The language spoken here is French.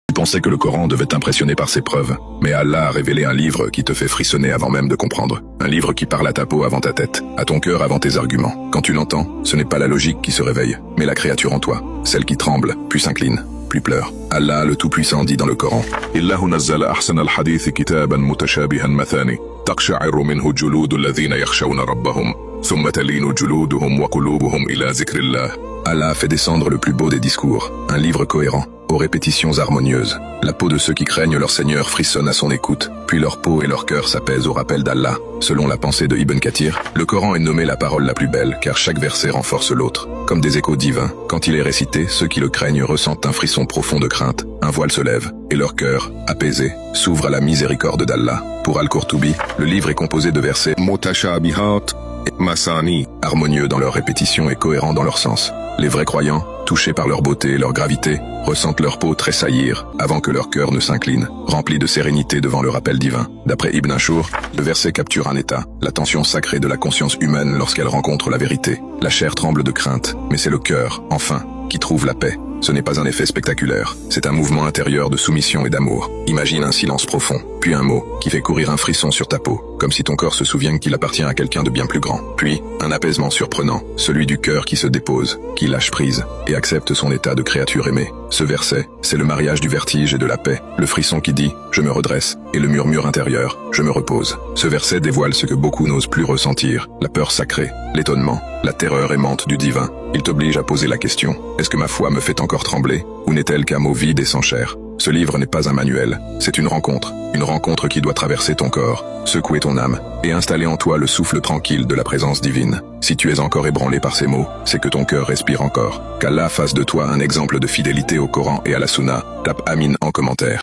Tu pensais que le Coran devait t'impressionner par ses preuves, mais Allah a révélé un livre qui te fait frissonner avant même de comprendre. Un livre qui parle à ta peau avant ta tête, à ton cœur avant tes arguments. Quand tu l'entends, ce n'est pas la logique qui se réveille, mais la créature en toi, celle qui tremble, puis s'incline, puis pleure. Allah, le Tout-Puissant, dit dans le Coran: الله نزل أحسن الحديث كتابا متشابها مثاني تقشعر منه جلود الذين يخشون ربهم ثم تلين جلودهم وقلوبهم إلى ذكر الله. Allah a fait descendre le plus beau des discours, un livre cohérent, aux répétitions harmonieuses. La peau de ceux qui craignent leur Seigneur frissonne à son écoute, puis leur peau et leur cœur s'apaisent au rappel d'Allah. Selon la pensée de Ibn Kathir, le Coran est nommé la parole la plus belle, car chaque verset renforce l'autre. Comme des échos divins, quand il est récité, ceux qui le craignent ressentent un frisson profond de crainte, un voile se lève, et leur cœur, apaisé, s'ouvre à la miséricorde d'Allah. Pour Al-Qurtubi, le livre est composé de versets متشابهات مثاني. harmonieux dans leur répétition et cohérents dans leur sens. Les vrais croyants, touchés par leur beauté et leur gravité, ressentent leur peau tressaillir avant que leur cœur ne s'incline, rempli de sérénité devant le rappel divin. D'après Ibn Ashur, le verset capture un état, la tension sacrée de la conscience humaine lorsqu'elle rencontre la vérité. La chair tremble de crainte, mais c'est le cœur, enfin, qui trouve la paix. Ce n'est pas un effet spectaculaire, c'est un mouvement intérieur de soumission et d'amour. Imagine un silence profond, puis un mot qui fait courir un frisson sur ta peau, comme si ton corps se souvient qu'il appartient à quelqu'un de bien plus grand. Puis, un apaisement surprenant, celui du cœur qui se dépose, qui lâche prise et accepte son état de créature aimée. Ce verset, c'est le mariage du vertige et de la paix, le frisson qui dit « je me redresse » et le murmure intérieur « je me repose ». Ce verset dévoile ce que beaucoup n'osent plus ressentir, la peur sacrée, l'étonnement, la terreur aimante du divin. Il t'oblige à poser la question: est-ce que ma foi me fait encore trembler, ou n'est-elle qu'un mot vide et sans chair? Ce livre n'est pas un manuel, c'est une rencontre qui doit traverser ton corps, secouer ton âme, et installer en toi le souffle tranquille de la présence divine. Si tu es encore ébranlé par ces mots, c'est que ton cœur respire encore. Qu'Allah fasse de toi un exemple de fidélité au Coran et à la Sunna. Tape Amin en commentaire.